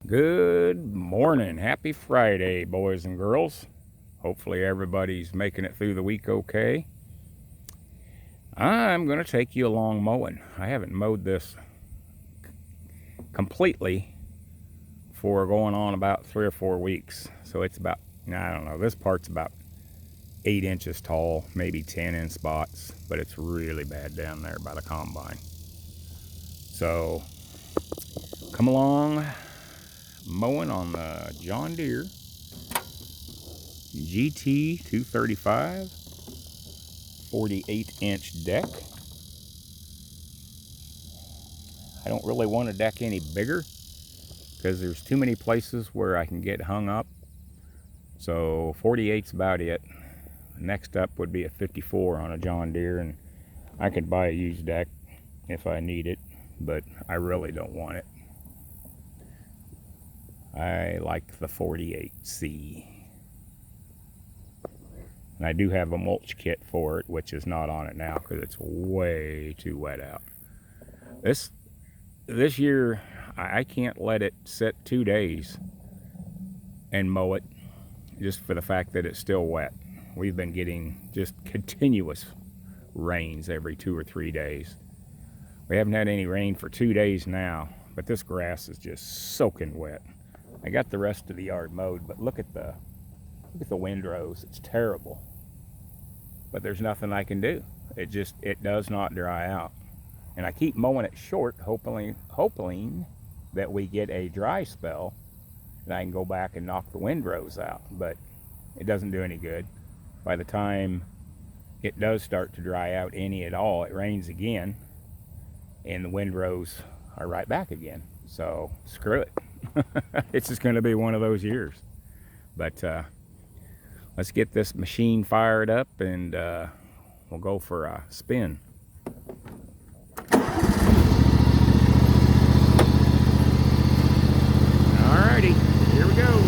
Good morning. Happy Friday, boys and girls. Hopefully everybody's making it through the week okay. I'm going to take you along mowing. I haven't mowed this completely for going on about 3 or 4 weeks. So it's about, I don't know, this part's about 8 inches tall, maybe 10 in spots, but it's really bad down there by the combine. So come along mowing on the John Deere GT 235 48-inch deck. I don't really want a deck any bigger because there's too many places where I can get hung up. So 48's about it. Next up would be a 54 on a John Deere, and I could buy a used deck if I need it, but I really don't want it. I like the 48C. And I do have a mulch kit for it, which is not on it now because it's way too wet out. This year, I can't let it sit 2 days and mow it just for the fact that it's still wet. We've been getting just continuous rains every 2 or 3 days. We haven't had any rain for 2 days now, but this grass is just soaking wet. I got the rest of the yard mowed, but look at the windrows. It's terrible. But there's nothing I can do. It does not dry out. And I keep mowing it short, hoping that we get a dry spell and I can go back and knock the windrows out. But it doesn't do any good. By the time it does start to dry out any at all, it rains again and the windrows are right back again. So screw it. It's just going to be one of those years. But let's get this machine fired up and we'll go for a spin. Alrighty, here we go.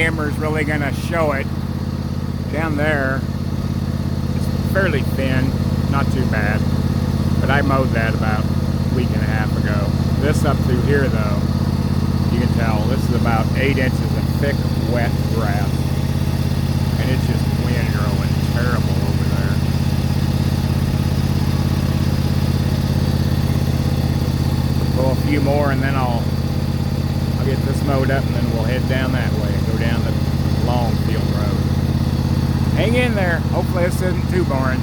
camera's really gonna show it. Down there, it's fairly thin, not too bad. But I mowed that about a week and a half ago. This up through here though, you can tell this is about 8 inches of thick, wet grass. And it's just wind growing terrible over there. Go a few more and then I'll get this mowed up and then we'll head down that way and go down the long field road. Hang in there. Hopefully this isn't too boring.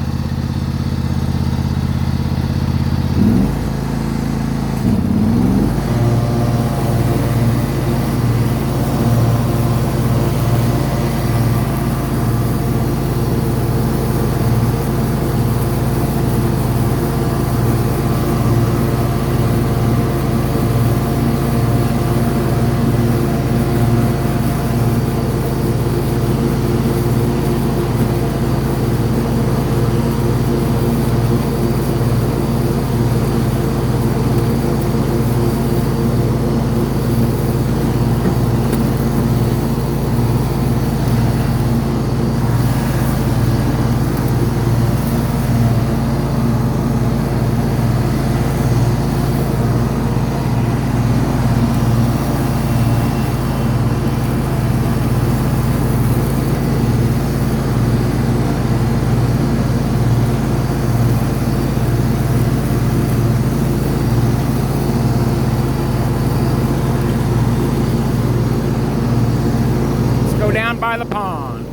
Down by the pond.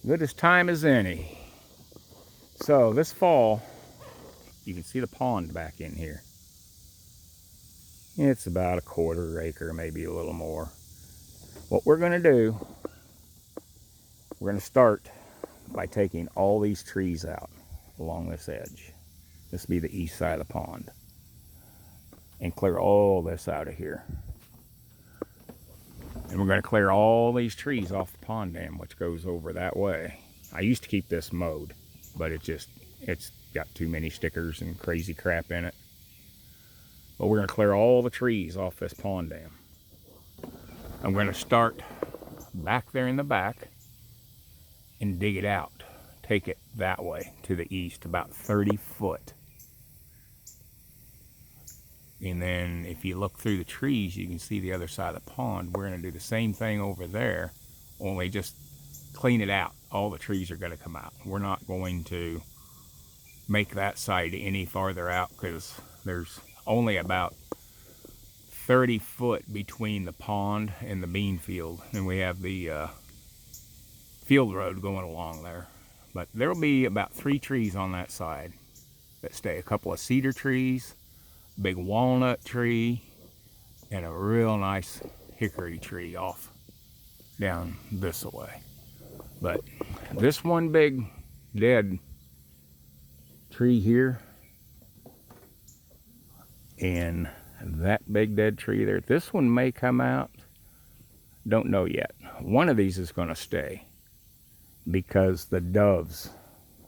Good as time as any. So this fall, you can see the pond back in here. It's about a 1/4 acre, maybe a little more. What we're going to do, we're going to start by taking all these trees out along this edge. This will be the east side of the pond. And clear all this out of here. And we're going to clear all these trees off the pond dam, which goes over that way. I used to keep this mowed, but it's got too many stickers and crazy crap in it. But we're going to clear all the trees off this pond dam. I'm going to start back there in the back and dig it out. Take it that way to the east, about 30 foot. And then if you look through the trees, you can see the other side of the pond. We're going to do the same thing over there, only just clean it out. All the trees are going to come out. We're not going to make that side any farther out because there's only about 30 foot between the pond and the bean field. And we have the field road going along there. But there'll be about 3 trees on that side that stay. A couple of cedar trees, big walnut tree, and a real nice hickory tree off down this way. But this one big dead tree here and that big dead tree there, this one may come out, don't know yet. One of these is going to stay because the doves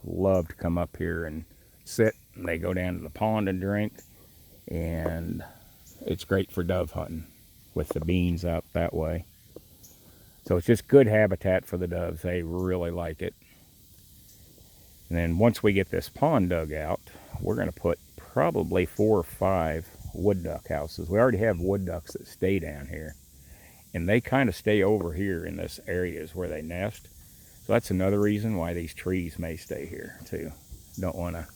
love to come up here and sit, and they go down to the pond and drink. And it's great for dove hunting with the beans out that way. So it's just good habitat for the doves. They really like it. And then once we get this pond dug out, we're going to put probably 4 or 5 wood duck houses. We already have wood ducks that stay down here. And they kind of stay over here in this area is where they nest. So that's another reason why these trees may stay here too. Don't want to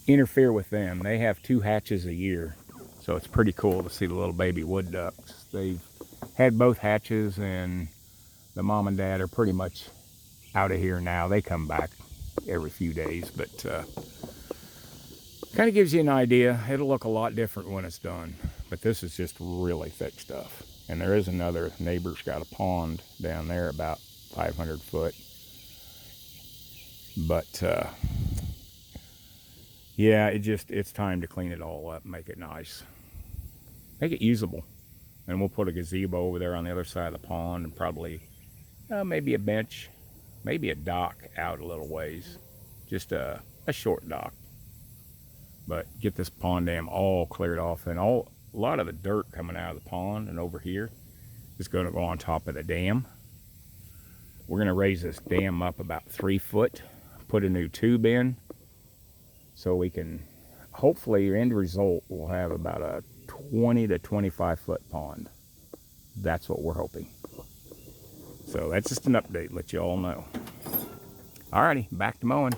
interfere with them. They have 2 hatches a year. So it's pretty cool to see the little baby wood ducks. They've had both hatches, and the mom and dad are pretty much out of here now. They come back every few days, but kind of gives you an idea. It'll look a lot different when it's done, but this is just really thick stuff. And there is another neighbor's got a pond down there about 500 foot. But yeah, it's time to clean it all up, make it nice, make it usable. And we'll put a gazebo over there on the other side of the pond, and probably maybe a bench, maybe a dock out a little ways, just a short dock. But get this pond dam all cleared off, and a lot of the dirt coming out of the pond and over here is going to go on top of the dam. We're going to raise this dam up about 3 foot, put a new tube in, so we can, hopefully your end result will have about a 20 to 25 foot pond. That's what we're hoping. So that's just an update, let you all know. Alrighty, back to mowing.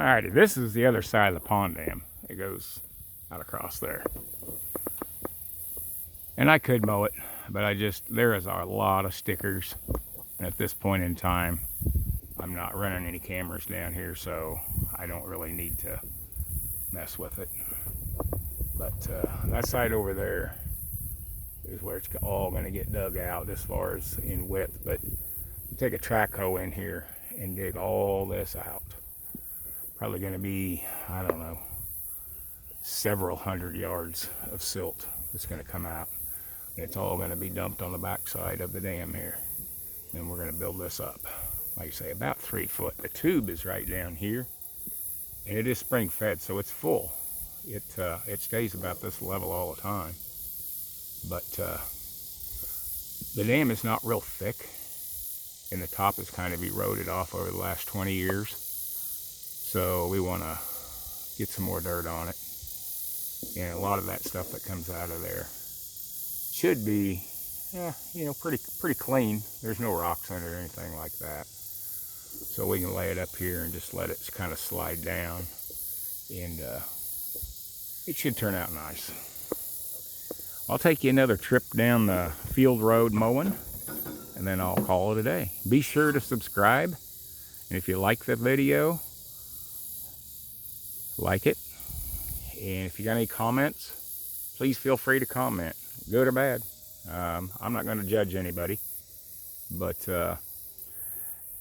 Alrighty, this is the other side of the pond dam. It goes out across there. And I could mow it, but there is a lot of stickers. And at this point in time, I'm not running any cameras down here, so I don't really need to mess with it. But that side over there is where it's all going to get dug out as far as in width. But you take a track hoe in here and dig all this out. Probably going to be, I don't know, several hundred yards of silt that's going to come out. It's all going to be dumped on the backside of the dam here. Then we're going to build this up. Like I say, about 3 foot. The tube is right down here, and it is spring fed, so it's full. It stays about this level all the time. But the dam is not real thick, and the top is kind of eroded off over the last 20 years. So we want to get some more dirt on it. And a lot of that stuff that comes out of there should be, you know, pretty clean. There's no rocks under it or anything like that. So we can lay it up here and just let it kind of slide down, and it should turn out nice. I'll take you another trip down the field road mowing, and then I'll call it a day. Be sure to subscribe, and if you like the video, like it. And if you got any comments, please feel free to comment, good or bad. I'm not going to judge anybody, but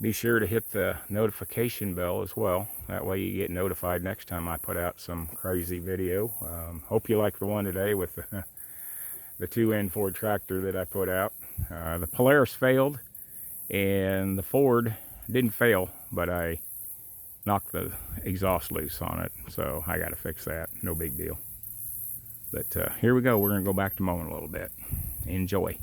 be sure to hit the notification bell as well. That way you get notified next time I put out some crazy video. Hope you like the one today with the 2N Ford tractor that I put out. The Polaris failed, and the Ford didn't fail, but I knocked the exhaust loose on it, so I got to fix that. No big deal. But here we go. We're going to go back to mowing a little bit. Enjoy.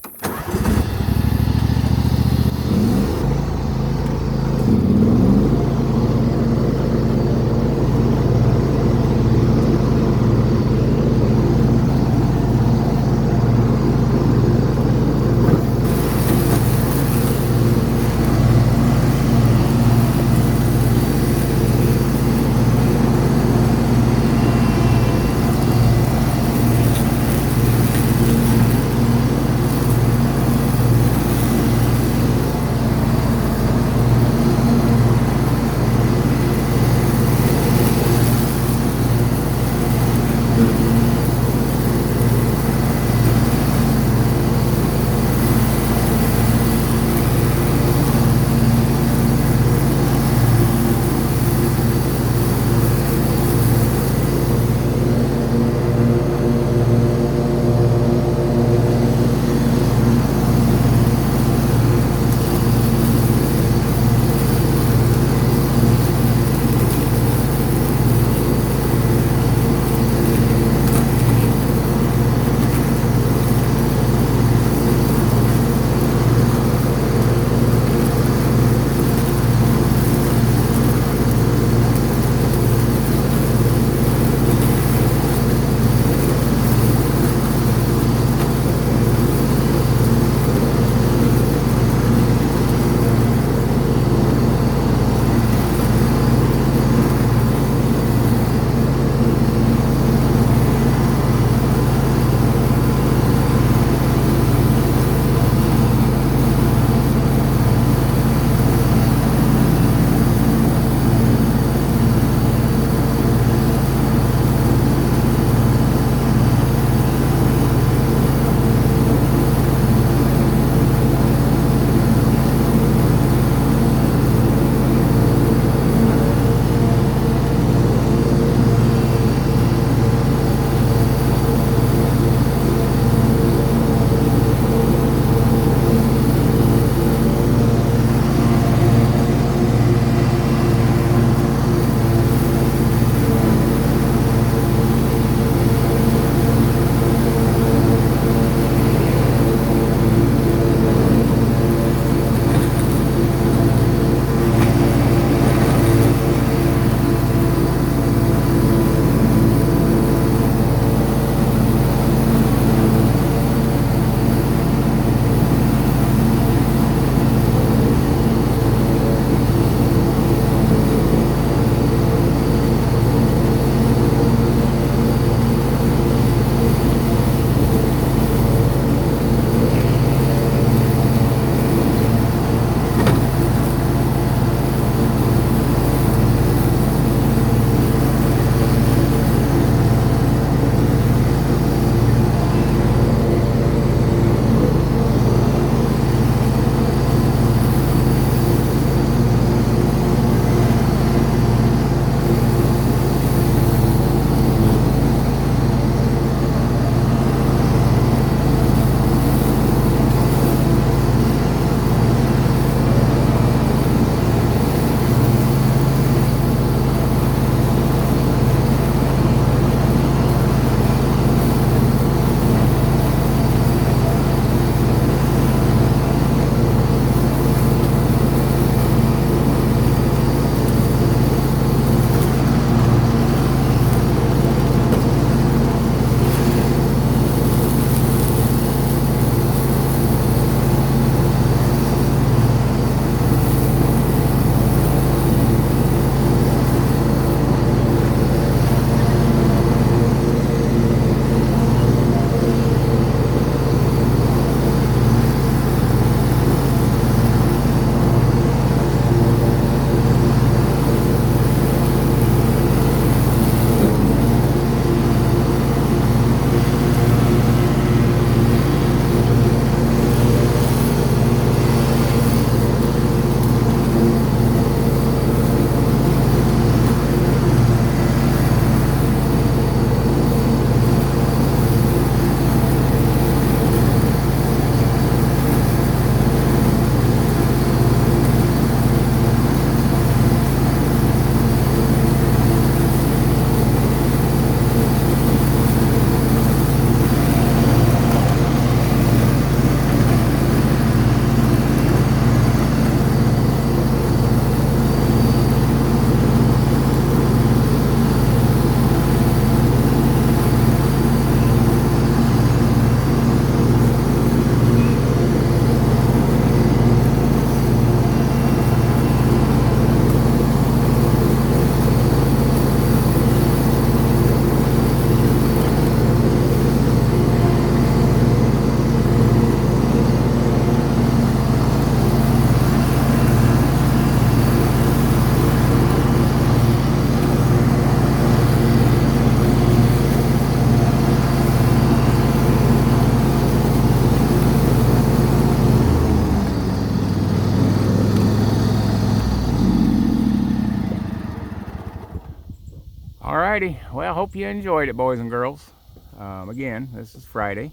righty. Well, hope you enjoyed it, boys and girls. Again, this is Friday.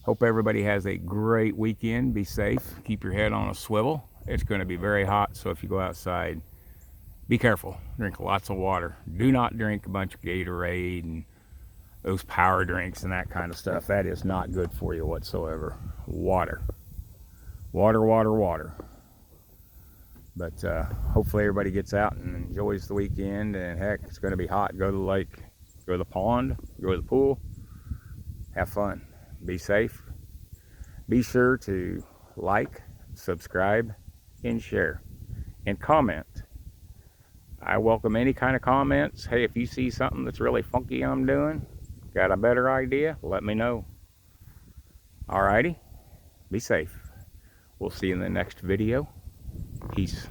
Hope everybody has a great weekend. Be safe. Keep your head on a swivel. It's going to be very hot, so if you go outside, be careful. Drink lots of water. Do not drink a bunch of Gatorade and those power drinks and that kind of stuff. That is not good for you whatsoever. Water. Water, water, water. But hopefully everybody gets out and enjoys the weekend. And heck, it's going to be hot. Go to the lake, go to the pond, go to the pool. Have fun. Be safe. Be sure to like, subscribe, and share. And comment. I welcome any kind of comments. Hey, if you see something that's really funky I'm doing, got a better idea, let me know. Alrighty. Be safe. We'll see you in the next video. Peace.